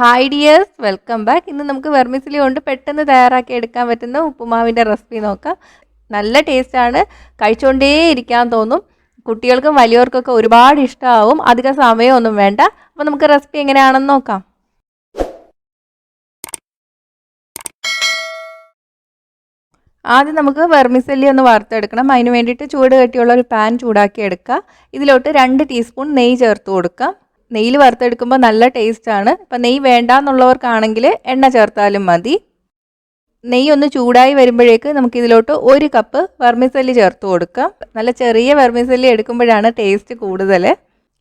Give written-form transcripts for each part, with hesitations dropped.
Hi dears, welcome back. ഇന്ന് നമുക്ക് vermicelli കൊണ്ട് പെട്ടെന്ന് തയ്യാറാക്കി എടുക്കാൻ പറ്റുന്ന ഉപ്പുമാവിൻ്റെ റെസിപ്പി നോക്കാം. നല്ല ടേസ്റ്റാണ്, കഴിച്ചുകൊണ്ടേ ഇരിക്കാൻ തോന്നും. കുട്ടികൾക്കും വലിയവർക്കൊക്കെ ഒരുപാട് ഇഷ്ടമാവും. അധികം സമയമൊന്നും വേണ്ട. അപ്പോൾ നമുക്ക് റെസിപ്പി എങ്ങനെയാണെന്ന് നോക്കാം. ആദ്യം നമുക്ക് വെർമിസലി ഒന്ന് വറുത്തെടുക്കണം. അതിന് വേണ്ടിയിട്ട് ചൂട് കട്ടിയുള്ള ഒരു പാൻ ചൂടാക്കി എടുക്കുക. ഇതിലോട്ട് 2 ടീസ്പൂൺ നെയ്യ് ചേർത്ത് കൊടുക്കാം. നെയ്യിൽ വറുത്തെടുക്കുമ്പോൾ നല്ല ടേസ്റ്റാണ്. ഇപ്പം നെയ്യ് വേണ്ടാന്നുള്ളവർക്കാണെങ്കിൽ എണ്ണ ചേർത്താലും മതി. നെയ്യ് ഒന്ന് ചൂടായി വരുമ്പോഴേക്ക് നമുക്കിതിലോട്ട് 1 കപ്പ് വെർമിസല്ലി ചേർത്ത് കൊടുക്കാം. നല്ല ചെറിയ വെർമിസല്ലി എടുക്കുമ്പോഴാണ് ടേസ്റ്റ് കൂടുതൽ.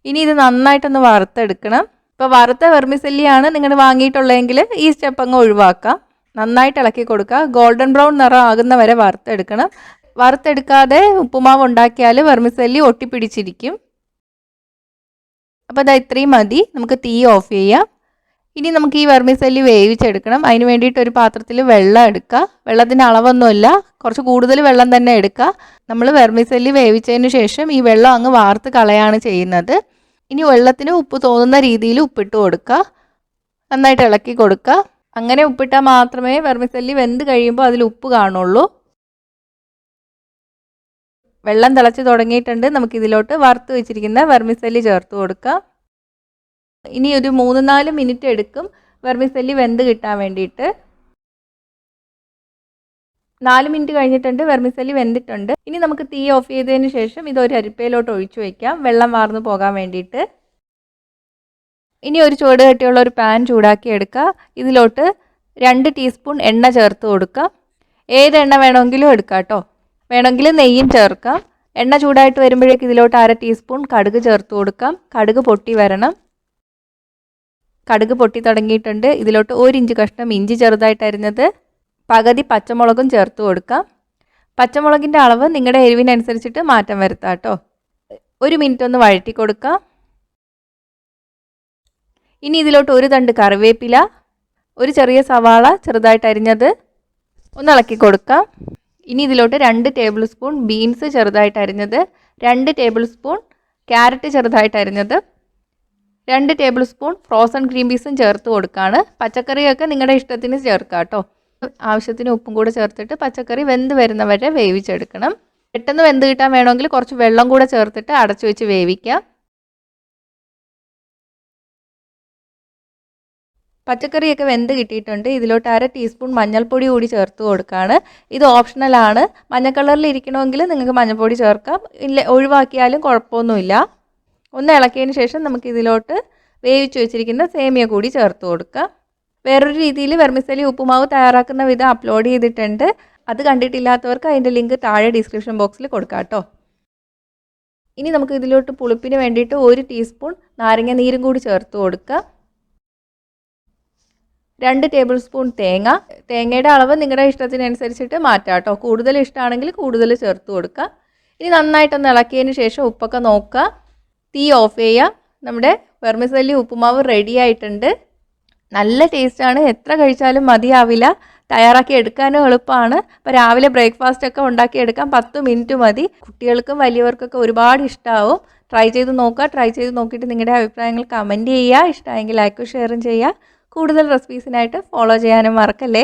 ഇനി ഇത് നന്നായിട്ടൊന്ന് വറുത്തെടുക്കണം. ഇപ്പോൾ വറുത്ത വെർമിസല്ലിയാണ് നിങ്ങൾ വാങ്ങിയിട്ടുള്ളതെങ്കിൽ ഈ സ്റ്റെപ്പ് അങ്ങ് ഒഴിവാക്കാം. നന്നായിട്ട് ഇളക്കി കൊടുക്കുക. ഗോൾഡൻ ബ്രൗൺ നിറം ആകുന്ന വരെ വറുത്തെടുക്കണം. വറുത്തെടുക്കാതെ ഉപ്പുമാവ് ഉണ്ടാക്കിയാൽ വെർമിസല്ലി ഒട്ടിപ്പിടിച്ചിരിക്കും. അപ്പോൾ അത് ഇത്രയും മതി. നമുക്ക് തീ ഓഫ് ചെയ്യാം. ഇനി നമുക്ക് ഈ വെർമിസല്ലി വേവിച്ചെടുക്കണം. അതിന് വേണ്ടിയിട്ട് ഒരു പാത്രത്തിൽ വെള്ളം എടുക്കുക. വെള്ളത്തിൻ്റെ അളവൊന്നുമില്ല, കുറച്ച് കൂടുതൽ വെള്ളം തന്നെ എടുക്കുക. നമ്മൾ വെർമിസല്ലി വേവിച്ചതിന് ശേഷം ഈ വെള്ളം അങ്ങ് വാർത്ത് കളയാണ് ചെയ്യുന്നത്. ഇനി വെള്ളത്തിന് ഉപ്പ് തോന്നുന്ന രീതിയിൽ ഉപ്പിട്ട് കൊടുക്കുക. നന്നായിട്ട് ഇളക്കി കൊടുക്കുക. അങ്ങനെ ഉപ്പിട്ടാൽ മാത്രമേ വെർമിസല്ലി വെന്ത് കഴിയുമ്പോൾ അതിൽ ഉപ്പ് കാണുള്ളൂ. വെള്ളം തിളച്ച് തുടങ്ങിയിട്ടുണ്ട്. നമുക്കിതിലോട്ട് വറുത്ത് വെച്ചിരിക്കുന്ന വെർമിസല്ലി ചേർത്ത് കൊടുക്കാം. ഇനി ഒരു 3-4 മിനിറ്റ് എടുക്കും വെർമിസല്ലി വെന്ത് കിട്ടാൻ വേണ്ടിയിട്ട്. 4 മിനിറ്റ് കഴിഞ്ഞിട്ടുണ്ട്. വെർമിസല്ലി വെന്തിട്ടുണ്ട്. ഇനി നമുക്ക് തീ ഓഫ് ചെയ്തതിന് ശേഷം ഇതൊരു അരിപ്പയിലോട്ട് ഒഴിച്ചു വയ്ക്കാം, വെള്ളം വാർന്ന് പോകാൻ വേണ്ടിയിട്ട്. ഇനി ഒരു ചുവട് കട്ടിയുള്ള ഒരു പാൻ ചൂടാക്കി എടുക്കുക. ഇതിലോട്ട് 2 ടീസ്പൂൺ എണ്ണ ചേർത്ത് കൊടുക്കുക. ഏത് എണ്ണ വേണമെങ്കിലും എടുക്കാം കേട്ടോ. വേണമെങ്കിൽ നെയ്യും ചേർക്കാം. എണ്ണ ചൂടായിട്ട് വരുമ്പോഴേക്ക് ഇതിലോട്ട് 1/2 ടീസ്പൂൺ കടുക് ചേർത്ത് കൊടുക്കാം. കടുക് പൊട്ടി വരണം. കടുക് പൊട്ടി തുടങ്ങിയിട്ടുണ്ട്. ഇതിലോട്ട് 1 ഇഞ്ച് കഷ്ണം ഇഞ്ചി ചെറുതായിട്ട് അരിഞ്ഞത്, പകുതി പച്ചമുളകും ചേർത്ത് കൊടുക്കാം. പച്ചമുളകിൻ്റെ അളവ് നിങ്ങളുടെ എരിവിനനുസരിച്ചിട്ട് മാറ്റം വരുത്താം കേട്ടോ. 1 മിനിറ്റ് ഒന്ന് വഴറ്റി കൊടുക്കാം. ഇനി ഇതിലോട്ട് 1 തണ്ട് കറിവേപ്പില, ഒരു ചെറിയ സവാള ചെറുതായിട്ട് അരിഞ്ഞത് ഒന്ന് ഇളക്കി കൊടുക്കാം. ഇനി ഇതിലോട്ട് 2 ടേബിൾ സ്പൂൺ ബീൻസ് ചെറുതായിട്ട് അരിഞ്ഞത്, 2 ടേബിൾ സ്പൂൺ ക്യാരറ്റ് ചെറുതായിട്ട് അരിഞ്ഞത്, 2 ടേബിൾ സ്പൂൺ ഫ്രോസൺ ഗ്രീൻ പീസും ചേർത്ത് കൊടുക്കുകയാണ്. പച്ചക്കറിയൊക്കെ നിങ്ങളുടെ ഇഷ്ടത്തിന് ചേർക്കാം കേട്ടോ. ആവശ്യത്തിന് ഉപ്പും കൂടെ ചേർത്തിട്ട് പച്ചക്കറി വെന്ത് വരുന്നവരെ വേവിച്ചെടുക്കണം. പെട്ടെന്ന് വെന്ത് കിട്ടാൻ വേണമെങ്കിൽ കുറച്ച് വെള്ളം കൂടെ ചേർത്തിട്ട് അടച്ചു വെച്ച് വേവിക്കാം. പച്ചക്കറിയൊക്കെ വെന്ത് കിട്ടിയിട്ടുണ്ട്. ഇതിലോട്ട് 1/2 ടീസ്പൂൺ മഞ്ഞൾപ്പൊടി കൂടി ചേർത്ത് കൊടുക്കുകയാണ്. ഇത് ഓപ്ഷണലാണ്. മഞ്ഞ കളറിൽ ഇരിക്കണമെങ്കിൽ നിങ്ങൾക്ക് മഞ്ഞൾപ്പൊടി ചേർക്കാം, ഇല്ല ഒഴിവാക്കിയാലും കുഴപ്പമൊന്നുമില്ല. ഒന്ന് ഇളക്കിയതിന് ശേഷം നമുക്ക് ഇതിലോട്ട് വേവിച്ച് വെച്ചിരിക്കുന്ന സേമിയ കൂടി ചേർത്ത് കൊടുക്കാം. വേറൊരു രീതിയിൽ വെർമിസലി ഉപ്പുമാവ് തയ്യാറാക്കുന്ന വിധം അപ്ലോഡ് ചെയ്തിട്ടുണ്ട്. അത് കണ്ടിട്ടില്ലാത്തവർക്ക് അതിൻ്റെ ലിങ്ക് താഴെ ഡിസ്ക്രിപ്ഷൻ ബോക്സിൽ കൊടുക്കാം കേട്ടോ. ഇനി നമുക്ക് ഇതിലോട്ട് പുളിപ്പിന് വേണ്ടിയിട്ട് 1 ടീസ്പൂൺ നാരങ്ങ നീരും കൂടി ചേർത്ത് കൊടുക്കുക. 2 ടേബിൾ സ്പൂൺ തേങ്ങയുടെ അളവ് നിങ്ങളുടെ ഇഷ്ടത്തിനനുസരിച്ചിട്ട് മാറ്റാം കേട്ടോ. കൂടുതൽ ഇഷ്ടമാണെങ്കിൽ കൂടുതൽ ചേർത്ത് കൊടുക്കുക. ഇനി നന്നായിട്ടൊന്ന് ഇളക്കിയതിന് ശേഷം ഉപ്പൊക്കെ നോക്കുക. തീ ഓഫ് ചെയ്യുക. നമ്മുടെ വെർമിസല്ലി ഉപ്പുമാവ് റെഡി ആയിട്ടുണ്ട്. നല്ല ടേസ്റ്റാണ്, എത്ര കഴിച്ചാലും മതിയാവില്ല. തയ്യാറാക്കി എടുക്കാനും എളുപ്പമാണ്. അപ്പോൾ രാവിലെ ബ്രേക്ക്ഫാസ്റ്റ് ഒക്കെ ഉണ്ടാക്കിയെടുക്കാൻ 10 മിനിറ്റ് മതി. കുട്ടികൾക്കും വലിയവർക്കൊക്കെ ഒരുപാട് ഇഷ്ടമാവും. ട്രൈ ചെയ്ത് നോക്കുക. ട്രൈ ചെയ്ത് നോക്കിയിട്ട് നിങ്ങളുടെ അഭിപ്രായങ്ങൾ കമൻറ്റ് ചെയ്യുക. ഇഷ്ടമായെങ്കിൽ ലൈക്കും ഷെയറും ചെയ്യുക. കൂടുതൽ റെസിപ്പീസിനായിട്ട് ഫോളോ ചെയ്യാനും മറക്കല്ലേ.